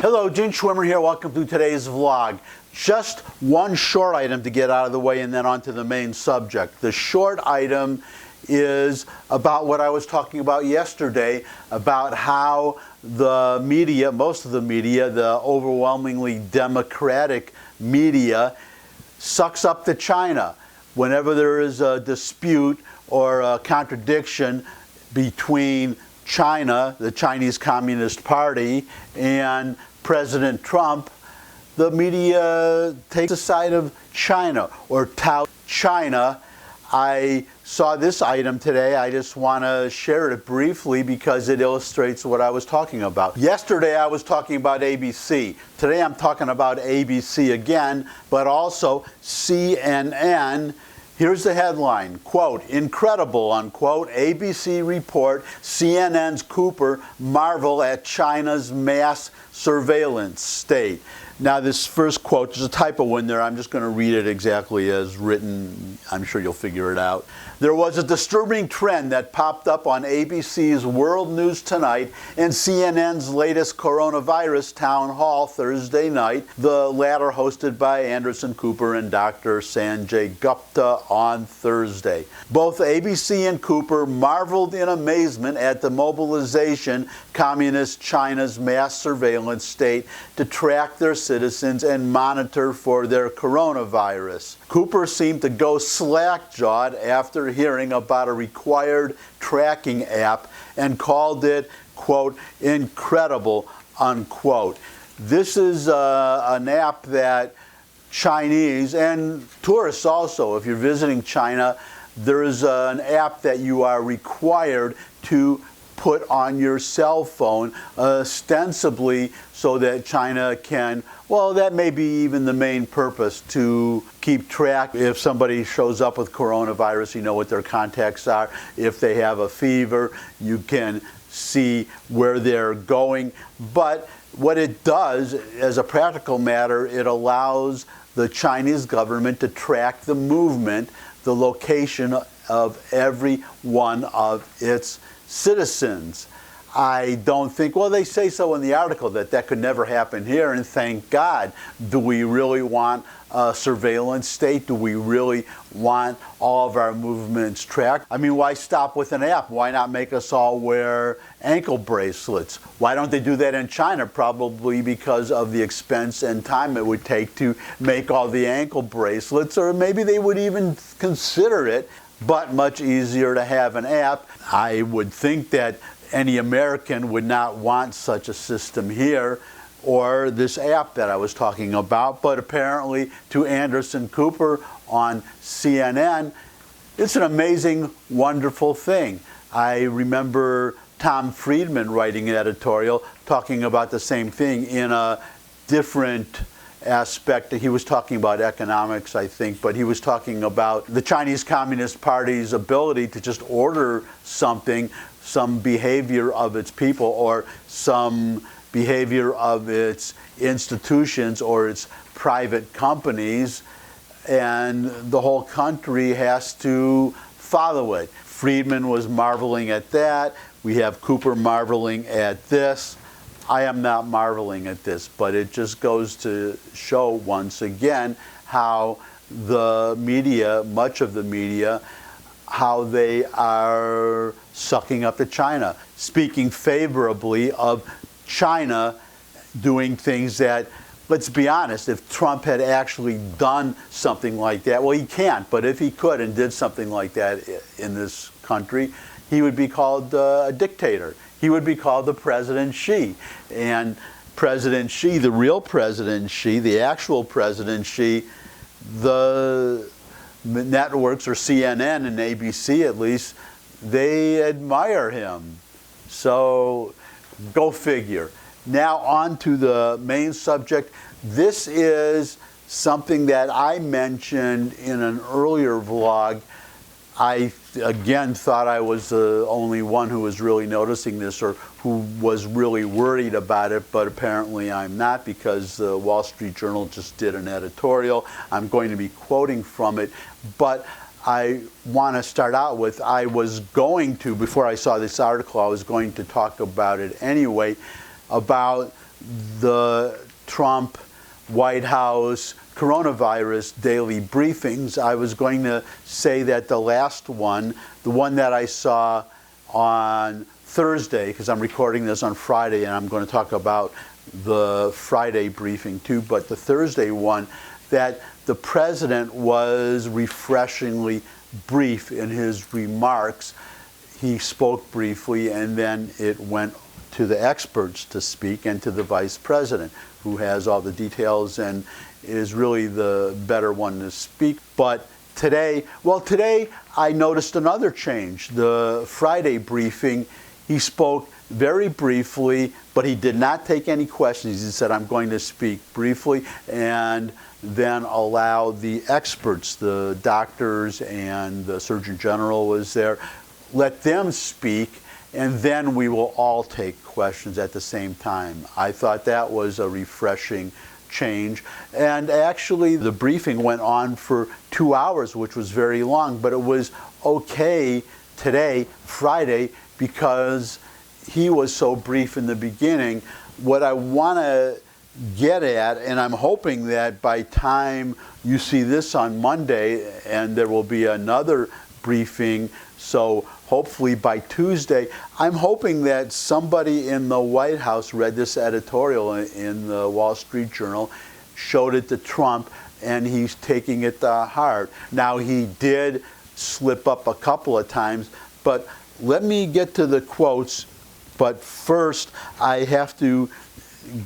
Hello, Gene Schwimmer here. Welcome to today's vlog. Just one short item to get out of the way and then on to the main subject. The short item is about what I was talking about yesterday, about how the media, most of the media, the overwhelmingly democratic media, sucks up to China. Whenever there is a dispute or a contradiction between China, the Chinese Communist Party, and President Trump, the media takes the side of China or tout China. I saw this item today. I just want to share it briefly because it illustrates what I was talking about. Yesterday I was talking about ABC. Today I'm talking about ABC again, but also CNN. Here's the headline, quote, incredible, unquote, ABC report, CNN's Cooper marvel at China's mass surveillance state. Now this first quote, there's a typo in there. I'm just going to read it exactly as written. I'm sure you'll figure it out. There was a disturbing trend that popped up on ABC's World News Tonight and CNN's latest coronavirus town hall Thursday night, the latter hosted by Anderson Cooper and Dr. Sanjay Gupta on Thursday. Both ABC and Cooper marveled in amazement at the mobilization Communist China's mass surveillance state to track their citizens and monitor for their coronavirus. Cooper seemed to go slack-jawed after hearing about a required tracking app and called it, quote, incredible, unquote. This is an app that Chinese and tourists also, if you're visiting China, there is an app that you are required to put on your cell phone, ostensibly so that China can, well, that may be even the main purpose, to keep track. If somebody shows up with coronavirus, you know what their contacts are. If they have a fever, you can see where they're going. But what it does, as a practical matter, it allows the Chinese government to track the movement, the location of every one of its citizens. I don't think, well, they say so in the article that could never happen here, and thank God. Do we really want a surveillance state? Do we really want all of our movements tracked? I mean, why stop with an app? Why not make us all wear ankle bracelets? Why don't they do that in China? Probably because of the expense and time it would take to make all the ankle bracelets, or maybe they would even consider it, but much easier to have an app. I would think that any American would not want such a system here, or this app that I was talking about, but apparently to Anderson Cooper on CNN, it's an amazing, wonderful thing. I remember Tom Friedman writing an editorial talking about the same thing in a different aspect. He was talking about economics, I think, but he was talking about the Chinese Communist Party's ability to just order something, some behavior of its people or some behavior of its institutions or its private companies, and the whole country has to follow it. Friedman was marveling at that. We have Cooper marveling at this. I am not marveling at this, but it just goes to show once again how the media, much of the media, how they are sucking up to China, speaking favorably of China doing things that, let's be honest, if Trump had actually done something like that, well, he can't, but if he could and did something like that in this country, he would be called a dictator. He would be called the President Xi. And President Xi, the real President Xi, the actual President Xi, the networks, or CNN and ABC at least, they admire him. So go figure. Now on to the main subject. This is something that I mentioned in an earlier vlog. I, again, thought I was the only one who was really noticing this or who was really worried about it, but apparently I'm not, because the Wall Street Journal just did an editorial. I'm going to be quoting from it, but I want to start out with, I was going to, before I saw this article, I was going to talk about it anyway, about the Trump White House coronavirus daily briefings, I was going to say that the last one, the one that I saw on Thursday, because I'm recording this on Friday and I'm going to talk about the Friday briefing too, but the Thursday one, that the president was refreshingly brief in his remarks. He spoke briefly and then it went to the experts to speak and to the vice president, who has all the details and is really the better one to speak. But today I noticed another change. The Friday briefing, he spoke very briefly, but he did not take any questions. He said, I'm going to speak briefly, and then allow the experts, the doctors and the Surgeon General was there, let them speak, and then we will all take questions at the same time. I thought that was a refreshing change. And actually, the briefing went on for 2 hours, which was very long, but it was okay today, Friday, because he was so brief in the beginning. What I want to get at, and I'm hoping that by time you see this on Monday, and there will be another briefing, so hopefully by Tuesday, I'm hoping that somebody in the White House read this editorial in the Wall Street Journal, showed it to Trump, and he's taking it to heart. Now, he did slip up a couple of times, but let me get to the quotes. But first, I have to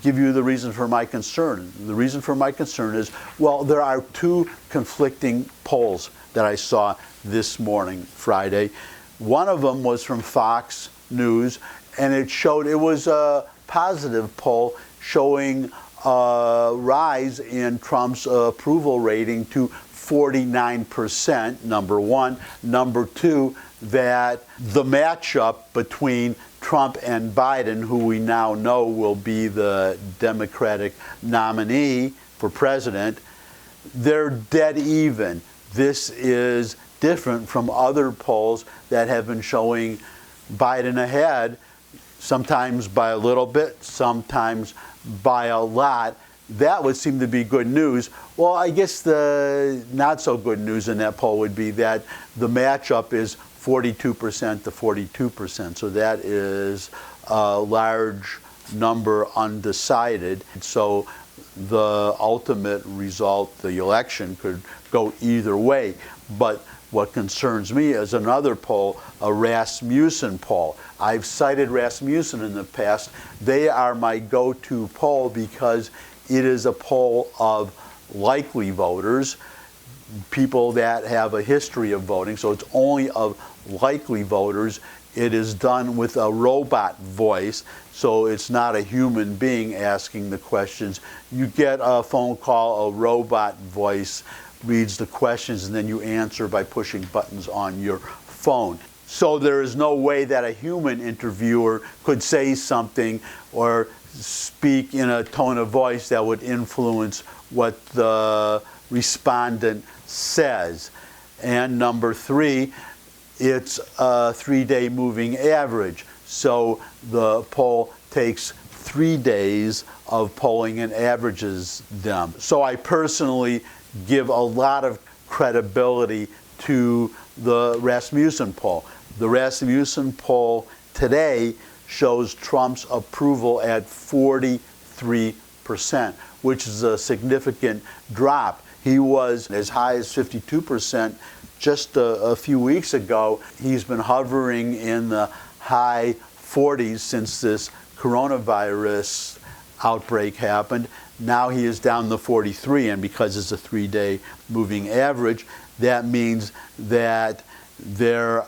give you the reason for my concern. The reason for my concern is, well, there are two conflicting polls that I saw this morning, Friday. One of them was from Fox News, and it was a positive poll showing a rise in Trump's approval rating to 49%, number one. Number two, that the matchup between Trump and Biden, who we now know will be the Democratic nominee for president, they're dead even. This is different from other polls that have been showing Biden ahead, sometimes by a little bit, sometimes by a lot. That would seem to be good news. Well, I guess the not so good news in that poll would be that the matchup is 42% to 42%. So that is a large number undecided. So the ultimate result, the election, could go either way. But what concerns me is another poll, a Rasmussen poll. I've cited Rasmussen in the past. They are my go-to poll because it is a poll of likely voters, people that have a history of voting, so it's only of likely voters. It is done with a robot voice, so it's not a human being asking the questions. You get a phone call, a robot voice reads the questions, and then you answer by pushing buttons on your phone. So there is no way that a human interviewer could say something or speak in a tone of voice that would influence what the respondent says. And number three, it's a 3-day moving average. So the poll takes 3 days of polling and averages them. So I personally give a lot of credibility to the Rasmussen poll. The Rasmussen poll today shows Trump's approval at 43%, which is a significant drop. He was as high as 52% just a few weeks ago. He's been hovering in the high 40s since this coronavirus outbreak happened. Now he is down to 43, and because it's a 3-day moving average, that means that the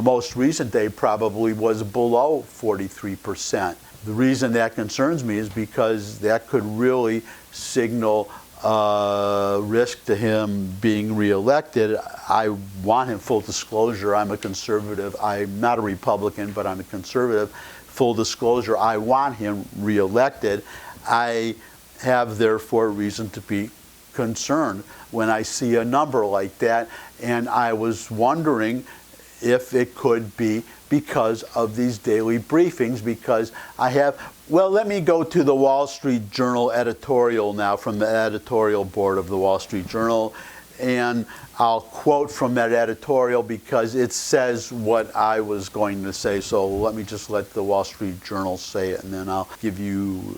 most recent day probably was below 43%. The reason that concerns me is because that could really signal risk to him being reelected. I want him, full disclosure, I'm a conservative. I'm not a Republican, but I'm a conservative. Full disclosure, I want him reelected. I have, therefore, reason to be concerned when I see a number like that, and I was wondering if it could be because of these daily briefings, because I have, well, let me go to the Wall Street Journal editorial now, from the editorial board of the Wall Street Journal, and I'll quote from that editorial because it says what I was going to say. So let me just let the Wall Street Journal say it, and then I'll give you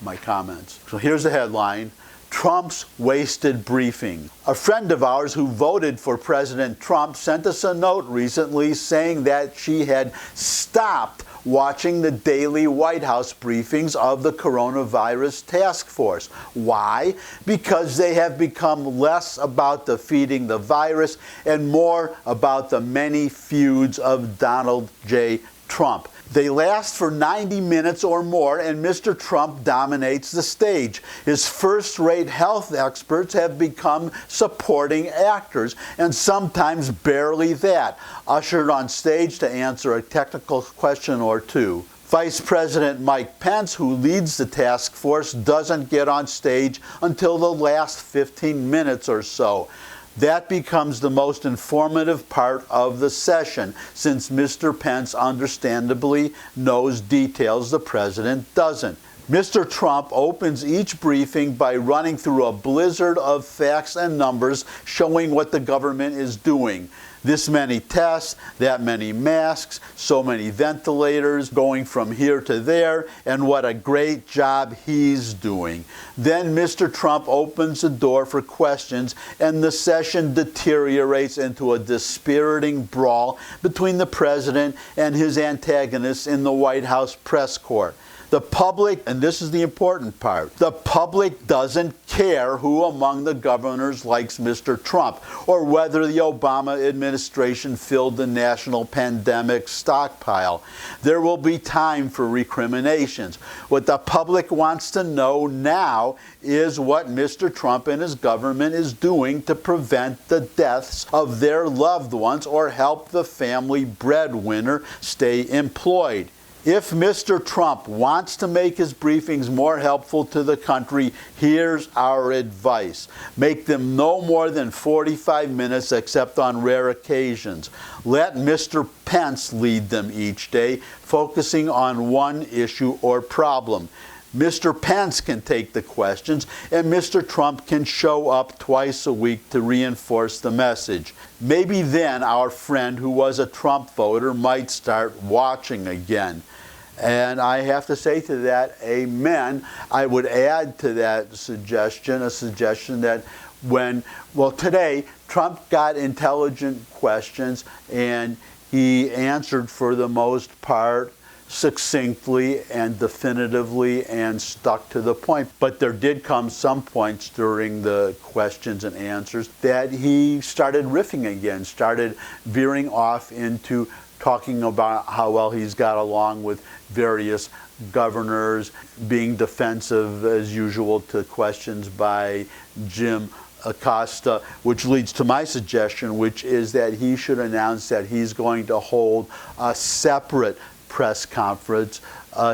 my comments. So here's the headline: Trump's wasted briefing. A friend of ours who voted for President Trump sent us a note recently saying that she had stopped watching the daily White House briefings of the coronavirus task force. Why? Because they have become less about defeating the virus and more about the many feuds of Donald J. Trump. They last for 90 minutes or more, and Mr. Trump dominates the stage. His first-rate health experts have become supporting actors, and sometimes barely that, ushered on stage to answer a technical question or two. Vice President Mike Pence, who leads the task force, doesn't get on stage until the last 15 minutes or so. That becomes the most informative part of the session, since Mr. Pence understandably knows details the president doesn't. Mr. Trump opens each briefing by running through a blizzard of facts and numbers showing what the government is doing. This many tests, that many masks, so many ventilators, going from here to there, and what a great job he's doing. Then Mr. Trump opens the door for questions, and the session deteriorates into a dispiriting brawl between the president and his antagonists in the White House press corps. The public, and this is the important part, the public doesn't care who among the governors likes Mr. Trump or whether the Obama administration filled the national pandemic stockpile. There will be time for recriminations. What the public wants to know now is what Mr. Trump and his government is doing to prevent the deaths of their loved ones or help the family breadwinner stay employed. If Mr. Trump wants to make his briefings more helpful to the country, here's our advice. Make them no more than 45 minutes except on rare occasions. Let Mr. Pence lead them each day, focusing on one issue or problem. Mr. Pence can take the questions, and Mr. Trump can show up twice a week to reinforce the message. Maybe then our friend who was a Trump voter might start watching again. And I have to say to that, amen. I would add to that suggestion, a suggestion that today, Trump got intelligent questions, and he answered for the most part succinctly and definitively and stuck to the point. But there did come some points during the questions and answers that he started riffing again, started veering off into talking about how well he's got along with various governors, being defensive as usual to questions by Jim Acosta, which leads to my suggestion, which is that he should announce that he's going to hold a separate press conference.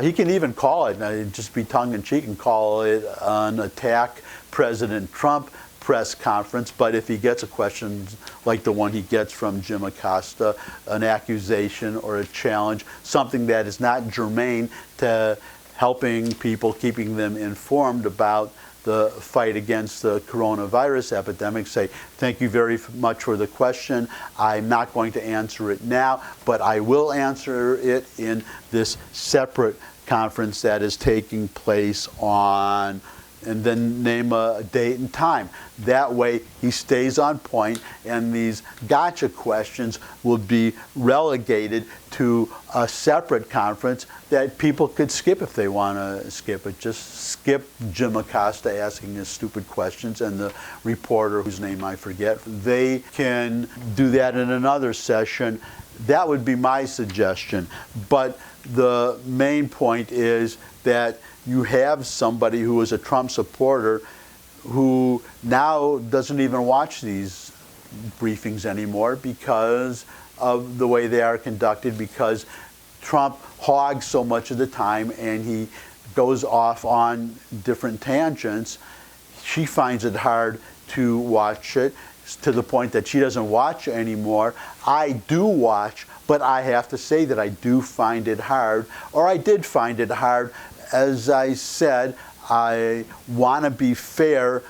He can even call it, just be tongue-in-cheek and call it an attack President Trump press conference, but if he gets a question like the one he gets from Jim Acosta, an accusation or a challenge, something that is not germane to helping people, keeping them informed about the fight against the coronavirus epidemic, say, thank you very much for the question. I'm not going to answer it now, but I will answer it in this separate conference that is taking place on, and then name a date and time. That way he stays on point, and these gotcha questions will be relegated to a separate conference that people could skip if they want to skip it. Just skip Jim Acosta asking his stupid questions and the reporter whose name I forget. They can do that in another session. That would be my suggestion. But the main point is that you have somebody who is a Trump supporter who now doesn't even watch these briefings anymore because of the way they are conducted, because Trump hogs so much of the time and he goes off on different tangents. She finds it hard to watch it, to the point that she doesn't watch anymore. I do watch, but I have to say that I do find it hard, or I did find it hard. As I said, I want to be fair.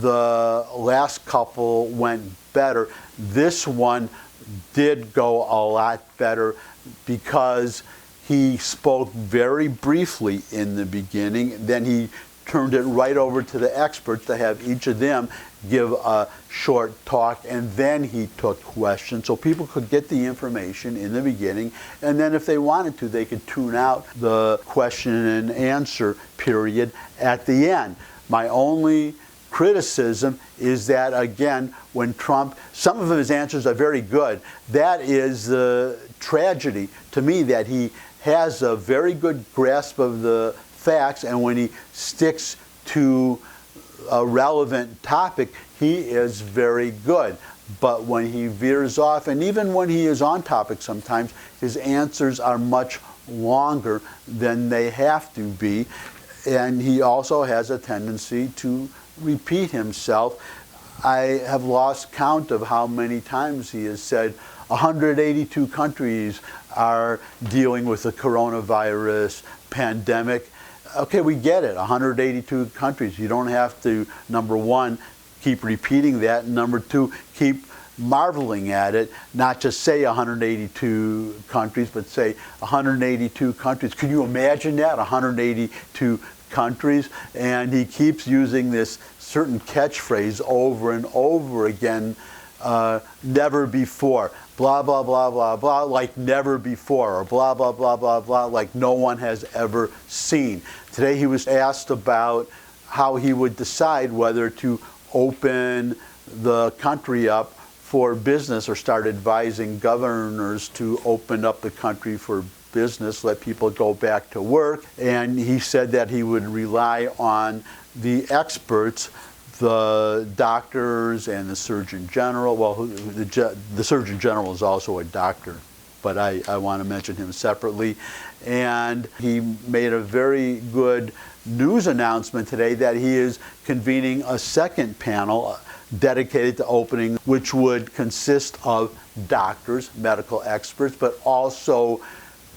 The last couple went better. This one did go a lot better because he spoke very briefly in the beginning. Then he turned it right over to the experts to have each of them give a short talk, and then he took questions so people could get the information in the beginning, and then if they wanted to, they could tune out the question and answer period at the end. My only criticism is that, again, when Trump, some of his answers are very good. That is the tragedy to me, that he has a very good grasp of the facts, and when he sticks to a relevant topic, he is very good. But when he veers off, and even when he is on topic sometimes, his answers are much longer than they have to be. And he also has a tendency to repeat himself. I have lost count of how many times he has said 182 countries are dealing with the coronavirus pandemic. Okay, we get it, 182 countries. You don't have to, number one, keep repeating that, and number two, keep marveling at it, not just say 182 countries, but say 182 countries. Can you imagine that, 182 countries? And he keeps using this certain catchphrase over and over again, never before. Blah, blah, blah, blah, blah, like never before, or blah, blah, blah, blah, blah, like no one has ever seen. Today he was asked about how he would decide whether to open the country up for business or start advising governors to open up the country for business, let people go back to work. And he said that he would rely on the experts, the doctors and the Surgeon General. Well, the Surgeon General is also a doctor, but I want to mention him separately. And he made a very good news announcement today that he is convening a second panel dedicated to opening, which would consist of doctors, medical experts, but also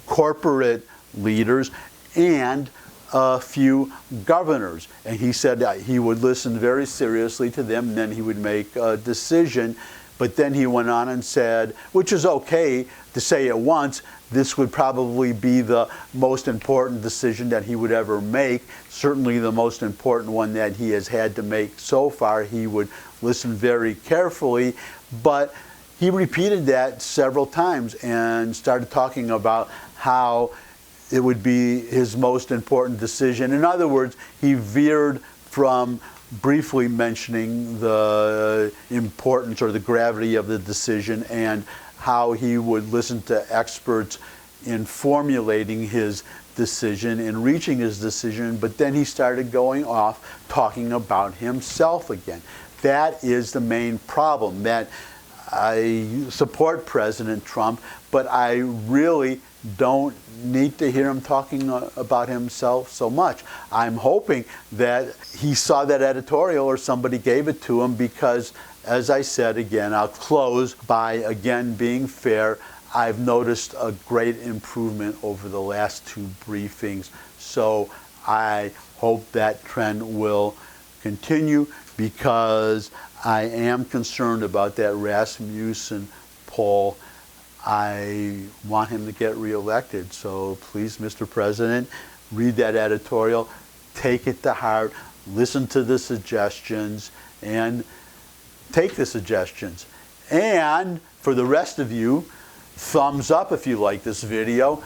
corporate leaders and a few governors. And he said that he would listen very seriously to them, and then he would make a decision. But then he went on and said, which is okay to say at once, this would probably be the most important decision that he would ever make, certainly the most important one that he has had to make so far. He would listen very carefully, but he repeated that several times and started talking about how it would be his most important decision. In other words, he veered from briefly mentioning the importance or the gravity of the decision and how he would listen to experts in formulating his decision and reaching his decision, but then he started going off talking about himself again. That is the main problem, that I support President Trump, but I really don't need to hear him talking about himself so much. I'm hoping that he saw that editorial or somebody gave it to him, because, as I said again, I'll close by again being fair. I've noticed a great improvement over the last two briefings, so I hope that trend will continue, because I am concerned about that Rasmussen poll. I want him to get reelected. So please, Mr. President, read that editorial, take it to heart, listen to the suggestions, and take the suggestions. And for the rest of you, thumbs up if you like this video.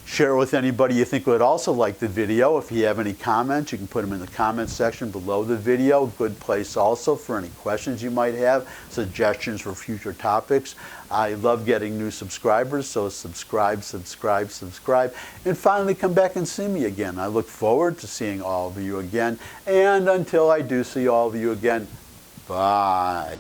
Share it with anybody you think would also like the video. If you have any comments, you can put them in the comments section below the video. Good place also for any questions you might have, suggestions for future topics. I love getting new subscribers, so subscribe, subscribe, subscribe. And finally, come back and see me again. I look forward to seeing all of you again. And until I do see all of you again, bye.